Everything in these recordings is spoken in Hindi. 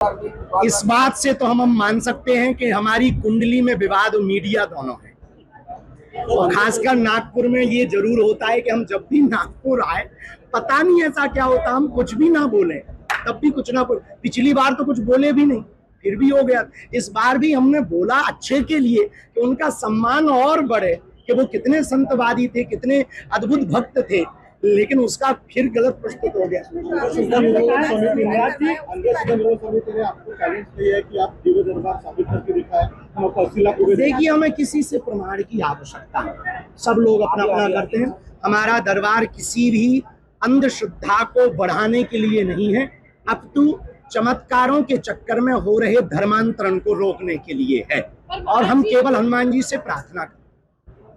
इस बात से तो हम मान सकते हैं कि हमारी कुंडली में विवाद और मीडिया दोनों है। और खासकर नागपुर में ये जरूर होता है कि हम जब भी नागपुर आए, पता नहीं ऐसा क्या होता, हम कुछ भी ना बोले तब भी कुछ ना बोले। पिछली बार तो कुछ बोले भी नहीं, फिर भी हो गया। इस बार भी हमने बोला अच्छे के लिए कि उनका सम्मान और बढ़े, कि वो कितने संतवादी थे, कितने अद्भुत भक्त थे, लेकिन उसका फिर गलत प्रस्तुत हो गया। देखिए, हमें किसी से प्रमाण की आवश्यकता है, सब लोग अपना अपना करते हैं। हमारा दरबार किसी भी अंधश्रद्धा को बढ़ाने के लिए नहीं है, अब तो चमत्कारों के चक्कर में हो रहे धर्मांतरण को रोकने के लिए है, और हम केवल हनुमान जी से प्रार्थना करते हैं।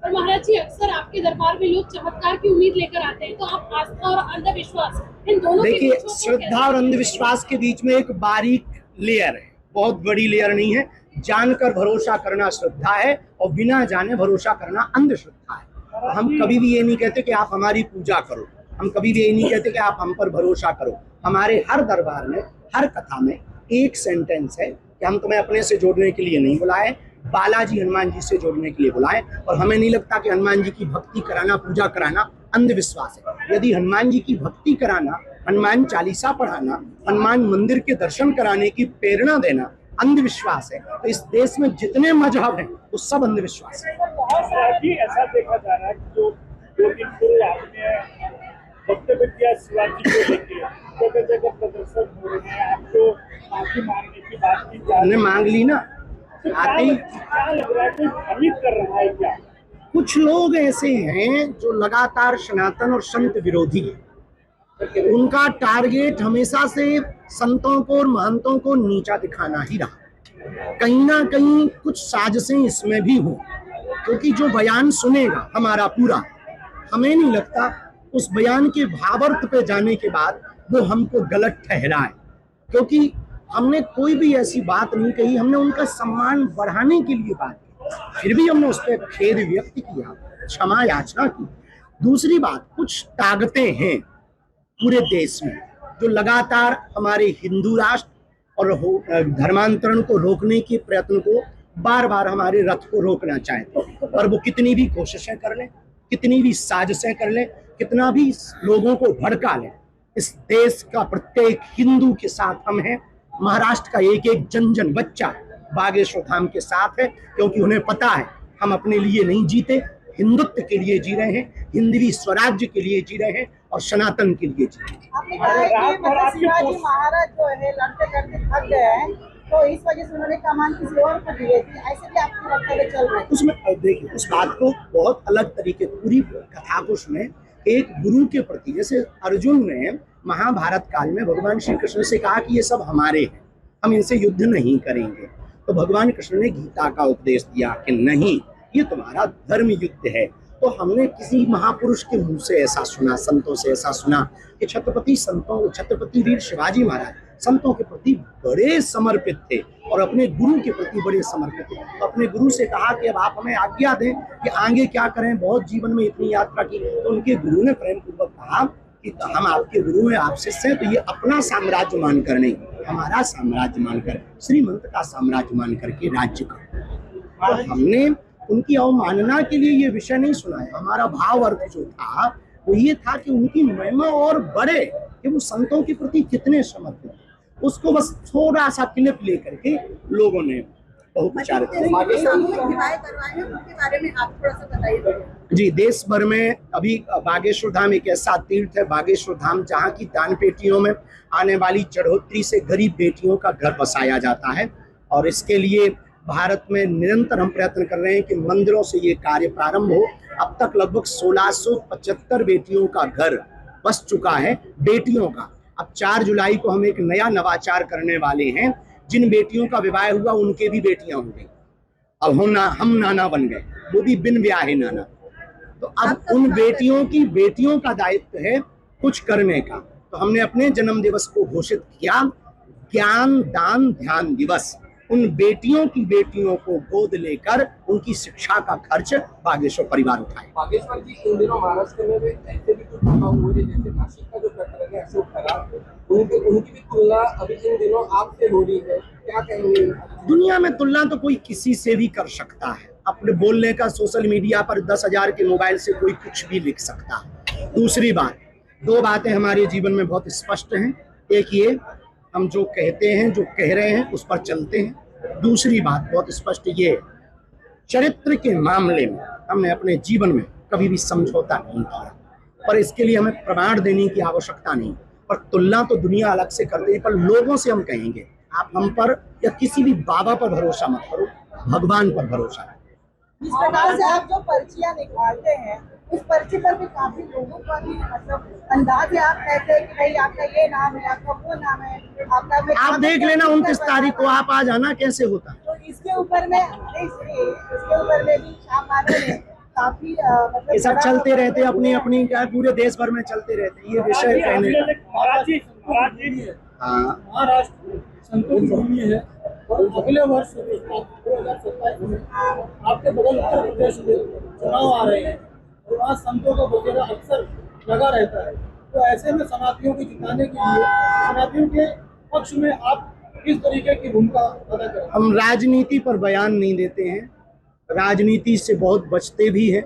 और महाराज जी, अक्सर आपके दरबार में लोग चमत्कार की उम्मीद लेकर आते हैं, तो आप आस्था और अंधविश्वास इन दोनों देखिए, श्रद्धा और अंधविश्वास के बीच में एक बारीक लेयर है, बहुत बड़ी लेयर नहीं है। जानकर भरोसा करना श्रद्धा है और बिना जाने भरोसा करना अंधश्रद्धा है। हम कभी भी ये नहीं कहते कि आप हमारी पूजा करो, हम कभी भी ये नहीं कहते कि आप हम पर भरोसा करो। हमारे हर दरबार में, हर कथा में एक सेंटेंस है कि हम तुम्हें अपने से जोड़ने के लिए नहीं बुलाए, बालाजी हनुमान जी से जोड़ने के लिए बुलाए। और हमें नहीं लगता कि हनुमान जी की भक्ति कराना, पूजा कराना अंधविश्वास है। यदि हनुमान जी की भक्ति कराना, हनुमान चालीसा पढ़ाना, हनुमान मंदिर के दर्शन कराने की प्रेरणा देना अंधविश्वास है, तो इस देश में जितने मजहब हैं वो सब अंधविश्वास है। ऐसा देखा जा रहा है कि जो 2 दिन पूर्व आपने वक्तव्य किया शिवाजी को लेकर, जगह जगह प्रदर्शन हो रहे हैं, आपको माफी मांगने की बात की जा रही है, मांग ली ना। आती क्या लग रहा है, कोई भ्रमित कर रहा है क्या? कुछ लोग ऐसे हैं जो लगातार सनातन और संत विरोधी हैं। उनका टारगेट हमेशा से संतों को और महंतों को नीचा दिखाना ही रहा। कहीं ना कहीं कुछ साजिशें इसमें भी हो, क्योंकि जो बयान सुनेगा हमारा पूरा, हमें नहीं लगता उस बयान के भावार्थ पे जाने के बाद वो हमको गलत ठहराए, क्योंकि हमने कोई भी ऐसी बात नहीं कही। हमने उनका सम्मान बढ़ाने के लिए बात की, फिर भी हमने उस पर खेद व्यक्त किया, क्षमा याचना की। दूसरी बात, कुछ ताकतें हैं पूरे देश में जो लगातार हमारे हिंदू राष्ट्र और धर्मांतरण को रोकने के प्रयत्न को बार बार हमारे रथ को रोकना चाहते हैं। और वो कितनी भी कोशिशें कर लें, कितनी भी साजिशें कर लें, कितना भी लोगों को भड़का लें, इस देश का प्रत्येक हिंदू के साथ हम हैं। महाराष्ट्र का एक एक जन जन बच्चा बागेश्वर धाम के साथ है, क्योंकि उन्हें पता है हम अपने लिए नहीं जीते, हिंदुत्व के लिए जी रहे हैं, हिंदवी स्वराज्य के लिए जी रहे हैं और सनातन के लिए जी रहे हैं। आपने कहा है कि शिवाजी महाराज जो है लड़ते लड़ते थक गए हैं, तो इस वजह से उन्होंने कमान किसी और को दी थी, ऐसे भी आपकी वक्तव्य चल रहे हैं। उसमें देखिए, उस बात को बहुत अलग तरीके, पूरी कथा को उसमें एक गुरु के प्रति, जैसे अर्जुन ने महाभारत काल में भगवान श्री कृष्ण से कहा कि ये सब हमारे हैं, हम इनसे युद्ध नहीं करेंगे, तो भगवान कृष्ण ने गीता का उपदेश दिया कि नहीं, ये तुम्हारा धर्म युद्ध है। तो हमने किसी महापुरुष के मुंह से ऐसा सुना, संतों से ऐसा सुना कि छत्रपति वीर शिवाजी महाराज संतों के प्रति बड़े समर्पित थे और अपने गुरु के प्रति बड़े समर्पित थे। तो अपने गुरु से कहा कि अब आप हमें आज्ञा दें कि आगे क्या करें, बहुत जीवन में इतनी यात्रा की। तो उनके गुरु ने प्रेम पूर्वक कहा कि हम आपके गुरु हैं, आप शिष्य हैं, तो ये अपना साम्राज्य मानकर नहीं, हमारा साम्राज्य मानकर, श्रीमंत का साम्राज्य मान करके राज्य करो। तो हमने उनकी अवमानना के लिए ये विषय नहीं सुनाया। हमारा भाव अर्थ जो था वो ये था कि उनकी महिमा और बढ़े, कि वो संतों के प्रति कितने समर्पित हैं, उसको बस थोड़ा सा क्लिप लेकर के लोगों ने बहुत विचार किया। जी, देश भर में अभी बागेश्वर धाम एक ऐसा तीर्थ है, बागेश्वर धाम, जहाँ की दान पेटियों में आने वाली चढ़ोतरी से गरीब बेटियों का घर बसाया जाता है। और इसके लिए भारत में निरंतर हम प्रयत्न कर रहे हैं कि मंदिरों से ये कार्य प्रारंभ हो। अब तक लगभग 1675 बेटियों का घर बस चुका है, बेटियों का। अब 4 जुलाई को हम एक नया नवाचार करने वाले हैं। जिन बेटियों का विवाह हुआ उनके भी बेटियां हो गई, अब हम नाना बन गए, वो भी बिन ब्याहे नाना। तो अब उन बेटियों का दायित्व है कुछ करने का। तो हमने अपने जन्म दिवस को घोषित किया ज्ञान दान ध्यान दिवस। उन बेटियों को गोद लेकर उनकी शिक्षा का खर्च बागेश्वर परिवार उठाए। बागेश्वर जी, इन दिनों महाराष्ट्र में ऐसे भी कुछ हुए जैसे नासिक का जो प्रकरण है अशोक खराब, उनकी भी तुलना अभी इन दिनों आपसे हो रही है, क्या कहेंगे? दुनिया में तुलना तो कोई किसी से भी कर सकता है। अपने बोलने का सोशल मीडिया पर 10,000 के मोबाइल से कोई कुछ भी लिख सकता है। दूसरी बात, दो बातें हमारे जीवन में बहुत स्पष्ट हैं। एक ये, हम जो कहते हैं, जो कह रहे हैं, उस पर चलते हैं। दूसरी बात बहुत स्पष्ट ये, चरित्र के मामले में हमने अपने जीवन में कभी भी समझौता नहीं किया, पर इसके लिए हमें प्रमाण देने की आवश्यकता नहीं। पर तुलना तो दुनिया अलग से करती है, पर लोगों से हम कहेंगे आप हम पर या किसी भी बाबा पर भरोसा मत करो, भगवान पर भरोसा करो। इस प्रकार से आप जो पर्चियां निकालते हैं, उस पर्ची पर भी काफी लोगों का भी मतलब अंदाज है। आप कहते हैं कि भाई आपका ये नाम है, आपका वो नाम है, आपका आप देख लेना 29 तारीख को आप आ जाना कैसे होता है। तो इसके ऊपर में भी शाम में काफी मतलब ये सब चलते रहते, अपनी अपनी क्या पूरे देश भर में चलते रहते। ये विषय कहने महाराज जी हाँ, महाराष्ट्र संतों की भूमि है और अगले वर्ष 2027 में आपके बगल उत्तर प्रदेश में चुनाव आ रहे हैं और वहाँ संतों का बखेरा अक्सर लगा रहता है। तो ऐसे में सनातियों को जिताने के लिए सनातियों के पक्ष में आप किस तरीके की भूमिका अदा करें? हम राजनीति पर बयान नहीं देते हैं, राजनीति से बहुत बचते भी हैं,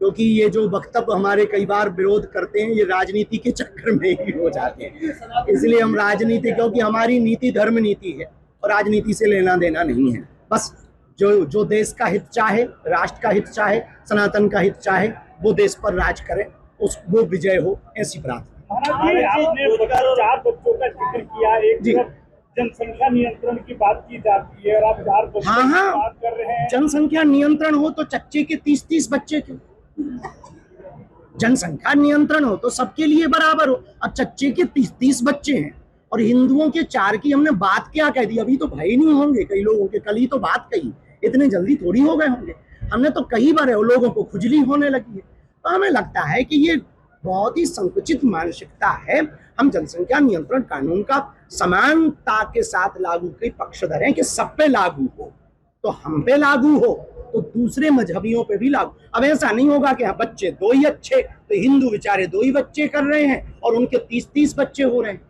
क्योंकि ये जो वक्तव्य हमारे कई बार विरोध करते हैं ये राजनीति के चक्कर में ही हो जाते हैं। इसलिए हम राजनीति, क्योंकि हमारी नीति धर्म नीति है और राजनीति से लेना देना नहीं है। बस जो देश का हित चाहे, राष्ट्र का हित चाहे, सनातन का हित चाहे, वो देश पर राज करे, वो विजय हो, ऐसी प्रार्थना। महाराज जी, आपने 4 बच्चों का जिक्र किया, एक तरफ जनसंख्या नियंत्रण की बात की जाती है और आप 4 बच्चों की बात कर रहे हैं। जनसंख्या नियंत्रण हो तो चच्चे के 30-30 बच्चे क्यों? जनसंख्या नियंत्रण हो तो सबके लिए बराबर हो। अब चच्चे के 30-30 बच्चे हैं और हिंदुओं के 4 की हमने बात क्या कह दी? अभी तो भाई नहीं होंगे कई लोगों के, कल ही तो बात कही, इतने जल्दी थोड़ी हो गए होंगे। हमने तो कई बार लोगों को खुजली होने लगी है। तो हमें लगता है कि ये बहुत ही संकुचित मानसिकता है। हम जनसंख्या नियंत्रण कानून का समानता के साथ लागू के पक्षधर हैं कि सब पे लागू हो, तो हम पे लागू हो तो दूसरे मजहबियों पे भी लागू। अब ऐसा नहीं होगा कि हाँ बच्चे 2 ही अच्छे, तो हिंदू बेचारे 2 ही बच्चे कर रहे हैं और उनके 30-30 बच्चे हो रहे हैं।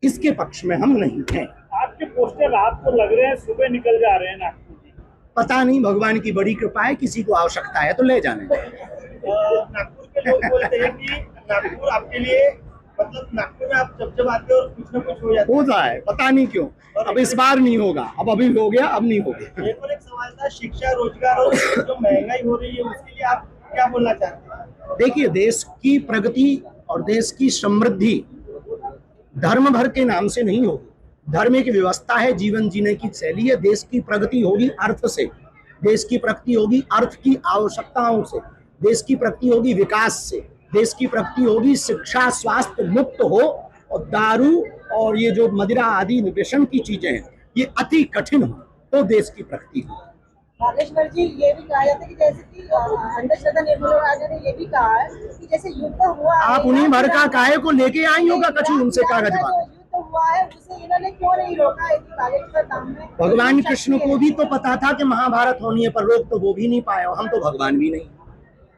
इसके पक्ष में हम नहीं हैं। आपके पोस्टर रात को लग रहे हैं, सुबह निकल जा रहे हैं नागपुर की। पता नहीं, भगवान की बड़ी कृपा है, किसी को आवश्यकता है तो ले जाने। नागपुर के लोग बोलते हैं कि नागपुर आपके लिए, मतलब नागपुर में आप जब आते हो और कुछ ना कुछ हो जाता है, पता नहीं क्यों। अब इस बार नहीं होगा, अब अभी हो गया, अब नहीं हो गया। एक और एक सवाल था, शिक्षा, रोजगार और जो महंगाई हो रही है उसके लिए आप क्या बोलना चाहते हैं? देखिए, देश की प्रगति और देश की समृद्धि धर्म भर के नाम से नहीं होगी। धर्म एक व्यवस्था है, जीवन जीने की शैली है। देश की प्रगति होगी अर्थ से, देश की प्रगति होगी अर्थ की आवश्यकताओं से, देश की प्रगति होगी विकास से, देश की प्रगति होगी शिक्षा स्वास्थ्य मुक्त हो और दारू और ये जो मदिरा आदि व्यसन की चीजें हैं ये अति कठिन हो तो देश की प्रगति हो। नागेश्वर जी, ये भी कहा जाता है कि जैसे कि अंधश्रद्धा निर्मूलन आयोग ने ये भी कहा है कि जैसे युद्ध हुआ, आप उन्हीं भर का काय को लेके आई होगा कछु उनसे कागज बात। युद्ध हुआ है उसे इन्होंने क्यों नहीं रोका? बागेश्वर धाम में भगवान कृष्ण को भी तो पता था कि महाभारत होनी है, पर रोक तो वो भी नहीं पाए। हम तो भगवान भी नहीं।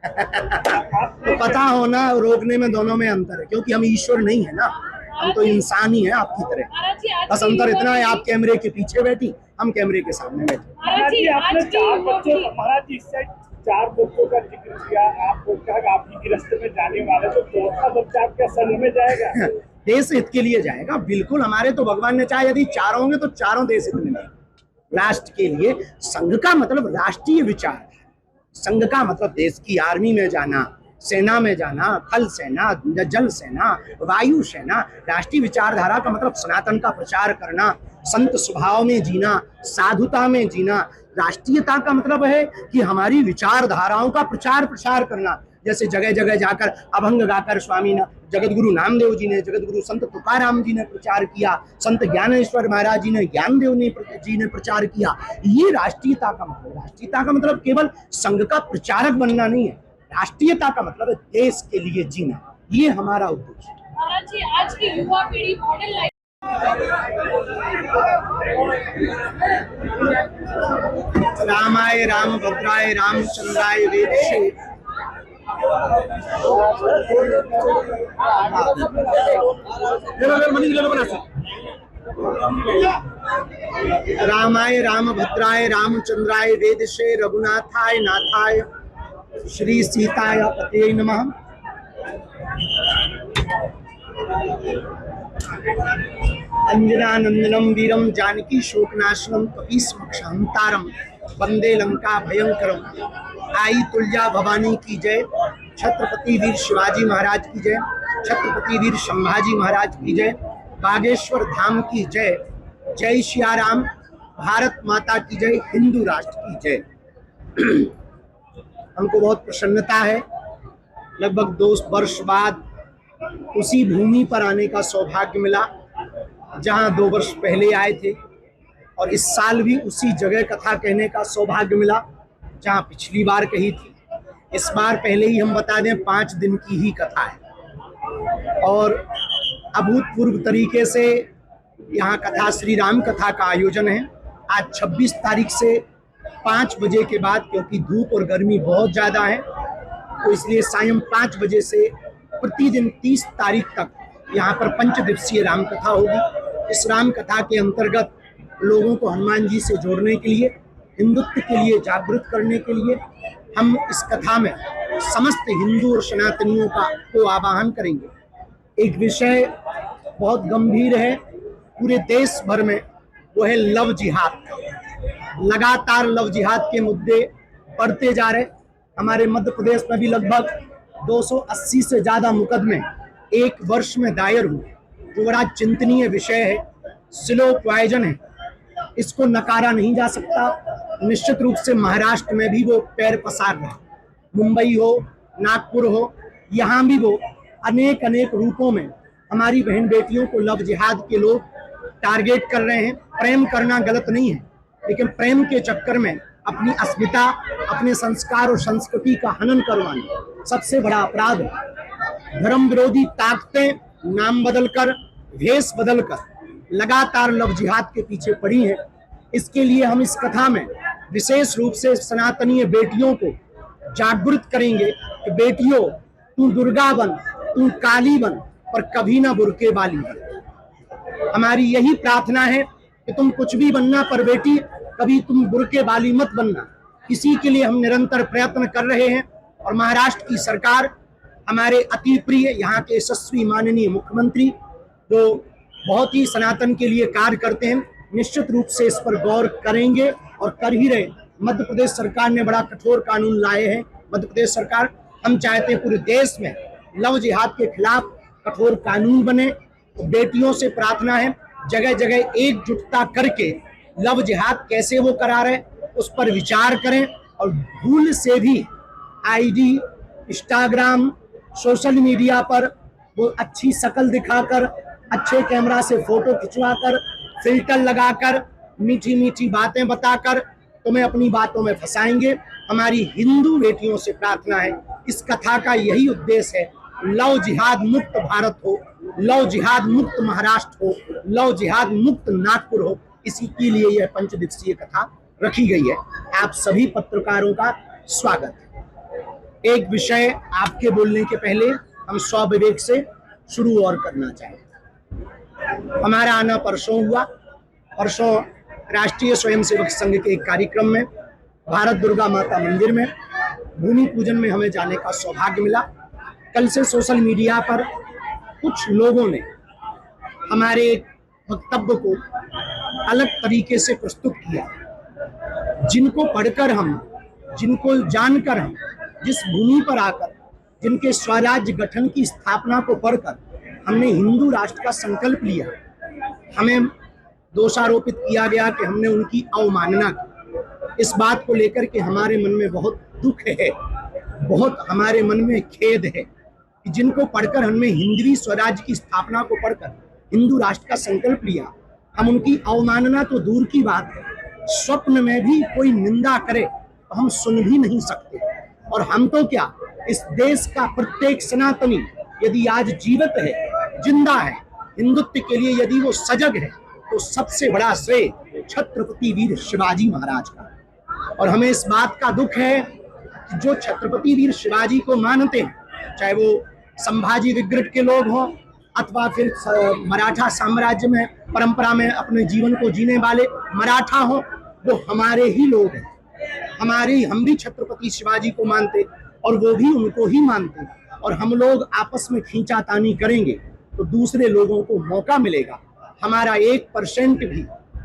तो पता होना और रोकने में दोनों में अंतर है, क्योंकि हम ईश्वर नहीं है ना, हम तो इंसान ही है आपकी तरह। बस अंतर इतना है, आप कैमरे के पीछे बैठी, हम कैमरे के सामने बैठे। महाराज जी, आपने 4 बच्चों, महाराज जी इससे 4 बच्चों का जिक्र किया, आपको कहा आप ही रास्ते में जाने वाले, तो चौथा बच्चा आपका संघ में जाएगा? देश हित के लिए जाएगा, बिल्कुल। हमारे तो भगवान ने चाहे यदि 4 होंगे तो 4 देश हित में जाएंगे। राष्ट्र के लिए संघ का मतलब राष्ट्रीय विचार है। संघ का मतलब देश की आर्मी में जाना, सेना में जाना, थल सेना, जल सेना, वायु सेना। राष्ट्रीय विचारधारा का मतलब सनातन का प्रचार करना, संत स्वभाव में जीना, साधुता में जीना। राष्ट्रीयता का मतलब है कि हमारी विचारधाराओं का प्रचार प्रसार करना। जैसे जगह जगह जाकर अभंग गाकर स्वामी जगतगुरु नामदेव जी ने, जगतगुरु संत तुकाराम जी ने प्रचार किया, संत ज्ञानेश्वर महाराज जी ने, ज्ञानदेव जी ने प्रचार किया। ये राष्ट्रीयता का मतलब। राष्ट्रीयता का मतलब केवल संघ का प्रचारक बनना नहीं है, राष्ट्रीयता का मतलब है देश के लिए जीना। ये हमारा उद्देश्य है। महाराज जी, आज की युवा पीढ़ी मॉडल लाइफ रामाय रामभद्राय रामचंद्राय वेदसे रामाय रामभद्राय रामचंद्राय वेदसे रघुनाथाय नाथाय श्री सीताय पते नमः। अंजनानंदनम वीरम जानकी शोकनाशनम कपीसमक्षहंतारम वंदे लंका भयंकरम। आई तुलजा भवानी की जय, छत्रपति वीर शिवाजी महाराज की जय, छत्रपति वीर संभाजी महाराज की जय, बागेश्वर धाम की जय, जय श्री राम, भारत माता की जय, हिंदू राष्ट्र की जय। हमको बहुत प्रसन्नता है, लगभग 2 वर्ष बाद उसी भूमि पर आने का सौभाग्य मिला जहां 2 वर्ष पहले आए थे, और इस साल भी उसी जगह कथा कहने का सौभाग्य मिला जहां पिछली बार कही थी। इस बार पहले ही हम बता दें 5 दिन की ही कथा है और अभूतपूर्व तरीके से यहाँ कथा श्री राम कथा का आयोजन है। आज 26 तारीख से 5 बजे के बाद, क्योंकि धूप और गर्मी बहुत ज़्यादा है, तो इसलिए सायं 5 बजे से प्रतिदिन 30 तारीख तक यहाँ पर 5 दिवसीय राम कथा होगी। इस राम कथा के अंतर्गत लोगों को हनुमान जी से जोड़ने के लिए, हिंदुत्व के लिए जागृत करने के लिए हम इस कथा में समस्त हिंदू और सनातनियों को आवाहन करेंगे। एक विषय बहुत गंभीर है पूरे देश भर में, वो है लव जिहाद। लगातार लव जिहाद के मुद्दे बढ़ते जा रहे। हमारे मध्य प्रदेश में भी लगभग 280 से ज़्यादा मुकदमे 1 वर्ष में दायर हुए, जो बड़ा चिंतनीय विषय है, स्लो पॉइजन है, इसको नकारा नहीं जा सकता। निश्चित रूप से महाराष्ट्र में भी वो पैर पसार रहे, मुंबई हो, नागपुर हो, यहाँ भी वो अनेक रूपों में हमारी बहन बेटियों को लव जिहाद के लोग टारगेट कर रहे हैं। प्रेम करना गलत नहीं है, लेकिन प्रेम के चक्कर में अपनी अस्मिता, अपने संस्कार और संस्कृति का हनन करवाना सबसे बड़ा अपराध है। धर्म विरोधी ताकतें नाम बदलकर, भेष बदलकर लगातार लव जिहाद के पीछे पड़ी हैं। इसके लिए हम इस कथा में विशेष रूप से सनातनीय बेटियों को जागृत करेंगे कि बेटियों, तू दुर्गा बन, तू काली बन, पर कभी ना बुर्के वाली बन। हमारी यही प्रार्थना है कि तुम कुछ भी बनना, पर बेटी कभी तुम बुर्के वाली मत बनना। इसी के लिए हम निरंतर प्रयत्न कर रहे हैं और महाराष्ट्र की सरकार, हमारे अति प्रिय यहाँ के यशस्वी माननीय मुख्यमंत्री, जो बहुत ही सनातन के लिए कार्य करते हैं, निश्चित रूप से इस पर गौर करेंगे और कर ही रहे। मध्य प्रदेश सरकार ने बड़ा कठोर कानून लाए हैं। मध्य प्रदेश सरकार, हम चाहते हैं पूरे देश में लव जिहाद के खिलाफ कठोर कानून बने। तो बेटियों से प्रार्थना है, जगह जगह एकजुटता करके लव जिहाद कैसे वो करा रहे उस पर विचार करें, और भूल से भी आईडी, इंस्टाग्राम, सोशल मीडिया पर वो अच्छी शक्ल दिखाकर, अच्छे कैमरा से फोटो खिंचवाकर, फिल्टर लगाकर, मीठी मीठी बातें बताकर तुम्हें अपनी बातों में फंसाएंगे। हमारी हिंदू बेटियों से प्रार्थना है, इस कथा का यही उद्देश्य है, लव जिहाद मुक्त भारत हो, लव जिहाद मुक्त महाराष्ट्र हो, लव जिहाद मुक्त नागपुर हो। इसी के लिए यह 5 दिवसीय कथा रखी गई है। आप सभी पत्रकारों का स्वागत है। एक विषय आपके बोलने के पहले हम स्वविवेक से शुरू और करना चाहेंगे। हमारा आना परसों हुआ। परसों राष्ट्रीय स्वयंसेवक संघ के एक कार्यक्रम में भारत दुर्गा माता मंदिर में भूमि पूजन में हमें जाने का सौभाग्य मिला। कल से सोशल मीडिया पर कुछ लोगों ने हमारे वक्तव्य को अलग तरीके से प्रस्तुत किया, जिनको पढ़कर हम, जिनको जानकर हम, जिस भूमि पर आकर, जिनके स्वराज्य गठन की स्थापना को पढ़कर हमने हिंदू राष्ट्र का संकल्प लिया, हमें दोषारोपित किया गया कि हमने उनकी अवमानना की। इस बात को लेकर के हमारे मन में बहुत दुख है, बहुत हमारे मन में खेद है कि जिनको पढ़कर हमने हिंदवी स्वराज्य की स्थापना को पढ़कर हिंदू राष्ट्र का संकल्प लिया, हम उनकी अवमानना तो दूर की बात है, स्वप्न में भी कोई निंदा करे तो हम सुन भी नहीं सकते। और हम तो क्या, इस देश का प्रत्येक सनातनी यदि आज जीवित है, जिंदा है, हिंदुत्व के लिए यदि वो सजग है, तो सबसे बड़ा श्रेय छत्रपति वीर शिवाजी महाराज का। और हमें इस बात का दुख है जो छत्रपति वीर शिवाजी को मानते हैं, चाहे वो संभाजी विग्रह के लोग हों अथवा फिर मराठा साम्राज्य में परंपरा में अपने जीवन को जीने वाले मराठा हों, वो हमारे ही लोग हैं। हम भी छत्रपति शिवाजी को मानते और वो भी उनको ही मानते, और हम लोग आपस में खींचातानी करेंगे तो दूसरे लोगों को मौका मिलेगा। हमारा 1% भी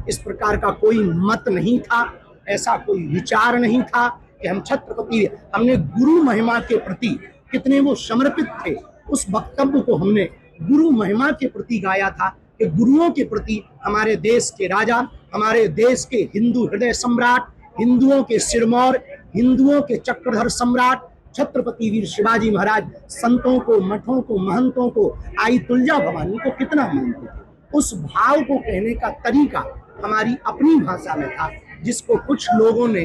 इस प्रकार का कोई मत नहीं था, ऐसा कोई विचार नहीं था कि हम छत्रपति, हमने गुरु महिमा के प्रति कितने वो समर्पित थे, उस वक्तव्य को हमने गुरु महिमा के प्रति गाया था कि गुरुओं के प्रति हमारे देश के राजा, हमारे देश के हिंदू हृदय सम्राट, हिंदुओं के सिरमौर, हिंदुओं के चक्रधर सम्राट छत्रपति वीर शिवाजी महाराज संतों को, मठों को, महंतों को, आई तुलजा भवानी को कितना मानते थे। उस भाव को कहने का तरीका हमारी अपनी भाषा में था, जिसको कुछ लोगों ने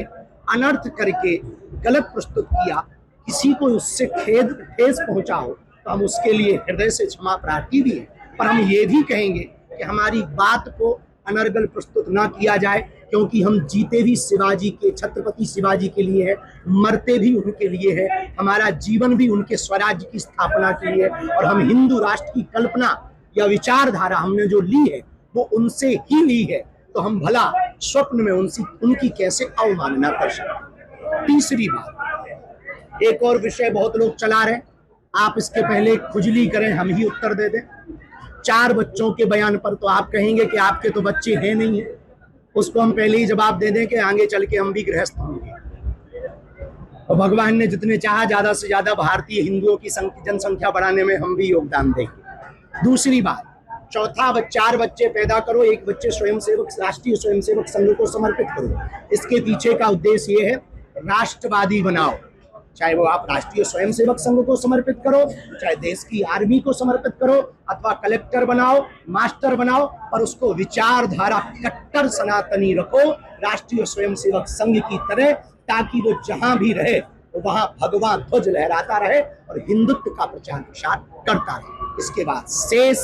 अनर्थ करके गलत प्रस्तुत किया। किसी को उससे ठेस पहुंचा हो तो हम उसके लिए हृदय से क्षमा प्रार्थी भी हैं, पर हम ये भी कहेंगे कि हमारी बात को अनर्गल प्रस्तुत ना किया जाए, क्योंकि हम जीते भी शिवाजी के, छत्रपति शिवाजी के लिए है, मरते भी उनके लिए है, हमारा जीवन भी उनके स्वराज्य की स्थापना के लिए है, और हम हिंदू राष्ट्र की कल्पना या विचारधारा हमने जो ली है वो उनसे ही ली है, तो हम भला स्वप्न में उनकी कैसे अवमानना कर सकते। तीसरी बात, एक और विषय बहुत लोग चला रहे, आप इसके पहले खुजली करें, हम ही उत्तर दे दें। 4 बच्चों के बयान पर तो आप कहेंगे कि आपके तो बच्चे हैं नहीं है, उसको हम पहले ही जवाब दे दें कि आगे चल के हम भी गृहस्थ होंगे, और भगवान ने जितने चाहा ज्यादा से ज्यादा भारतीय हिंदुओं की जनसंख्या बढ़ाने में हम भी योगदान देंगे। दूसरी बात, चौथा 4 बच्चे पैदा करो, 1 बच्चे स्वयंसेवक, राष्ट्रीय स्वयंसेवक संघ को समर्पित करो। इसके पीछे का उद्देश्य ये है, राष्ट्रवादी बनाओ, चाहे वो आप राष्ट्रीय स्वयंसेवक संघ को समर्पित करो, चाहे देश की आर्मी को समर्पित करो, अथवा कलेक्टर बनाओ, मास्टर बनाओ, पर उसको विचारधारा कट्टर सनातनी रखो, राष्ट्रीय स्वयंसेवक संघ की तरह, ताकि वो जहां भी रहे वो वहां भगवान ध्वज लहराता रहे और हिंदुत्व का प्रचार प्रसार करता रहे। इसके बाद शेष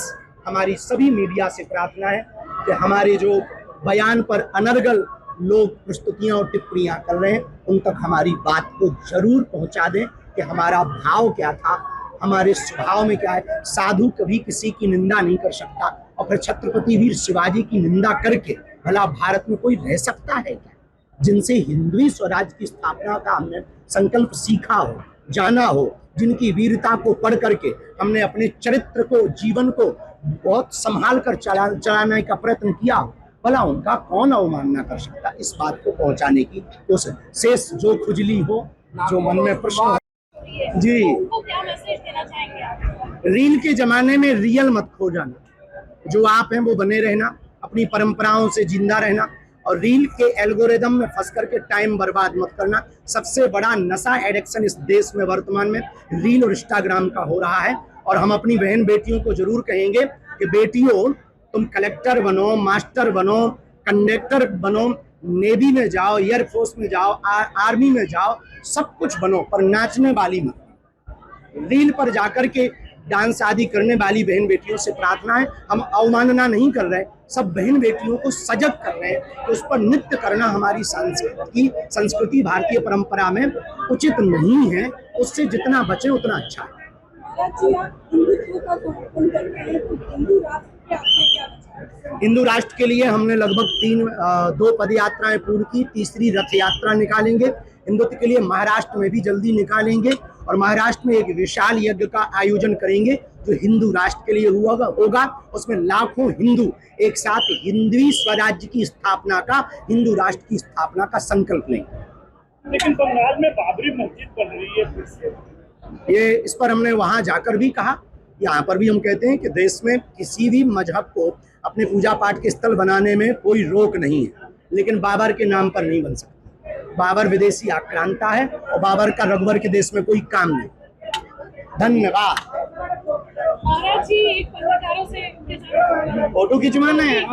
हमारी सभी मीडिया से प्रार्थना है कि हमारे जो बयान पर अनर्गल लोग प्रस्तुतियां और टिप्पणियां कर रहे हैं, उन तक हमारी बात को जरूर पहुंचा दें कि हमारा भाव क्या था, हमारे स्वभाव में क्या है। साधु कभी किसी की निंदा नहीं कर सकता, और फिर छत्रपति वीर शिवाजी की निंदा करके भला भारत में कोई रह सकता है क्या? जिनसे हिंदवी स्वराज की स्थापना का हमने संकल्प सीखा हो, जाना हो, जिनकी वीरता को पढ़ करके हमने अपने चरित्र को, जीवन को बहुत संभाल कर चलाने का प्रयत्न किया, भला उनका कौन अवमानना कर सकता? इस बात को पहुंचाने की कोशिश। शेष जो खुजली हो, जो मन में प्रश्न जी, क्या मैसेज देना चाहेंगे आप? रील के जमाने में रियल मत खो जाना, जो आप हैं वो बने रहना, अपनी परंपराओं से जिंदा रहना, और रील के एल्गोरिदम में फंस करके टाइम बर्बाद मत करना। सबसे बड़ा नशा एडिक्शन इस देश में वर्तमान में रील और इंस्टाग्राम का हो रहा है, और हम अपनी बहन बेटियों को जरूर कहेंगे कि बेटियों, तुम कलेक्टर बनो, मास्टर बनो, कंडक्टर बनो, नेवी में जाओ, एयरफोर्स में जाओ, आर्मी में जाओ, सब कुछ बनो, पर नाचने वाली मत। रील पर जाकर के डांस आदि करने वाली बहन बेटियों से प्रार्थना है, हम अवमानना नहीं कर रहे, सब बहन बेटियों को सजग कर रहे हैं कि उस पर नृत्य करना हमारी संस्कृति भारतीय परंपरा में उचित नहीं है, उससे जितना बचे उतना अच्छा है। हिंदू राष्ट्र के लिए हमने लगभग 2 पद यात्राएं पूर्ण की, तीसरी रथ यात्रा निकालेंगे। हिंदुत्व के लिए महाराष्ट्र में भी जल्दी निकालेंगे, और महाराष्ट्र में एक विशाल यज्ञ का आयोजन करेंगे जो हिंदू राष्ट्र के लिए होगा। उसमें लाखों हिंदू एक साथ हिंदवी स्वराज्य की स्थापना का, हिंदू राष्ट्र की स्थापना का संकल्प लेंगे। लेकिन बंगाल में बाबरी मस्जिद बन रही है फिर से, ये इस पर हमने वहां जाकर भी कहा, यहाँ पर भी हम कहते हैं कि देश में किसी भी मजहब को अपने पूजा पाठ के स्थल बनाने में कोई रोक नहीं है, लेकिन बाबर के नाम पर नहीं बन सकता। बाबर विदेशी आक्रांता है, और बाबर का रघुवर के देश में कोई काम नहीं। धन्यवाद। महाराज जी, एक पत्रकारों से फोटो खिंचवाना है।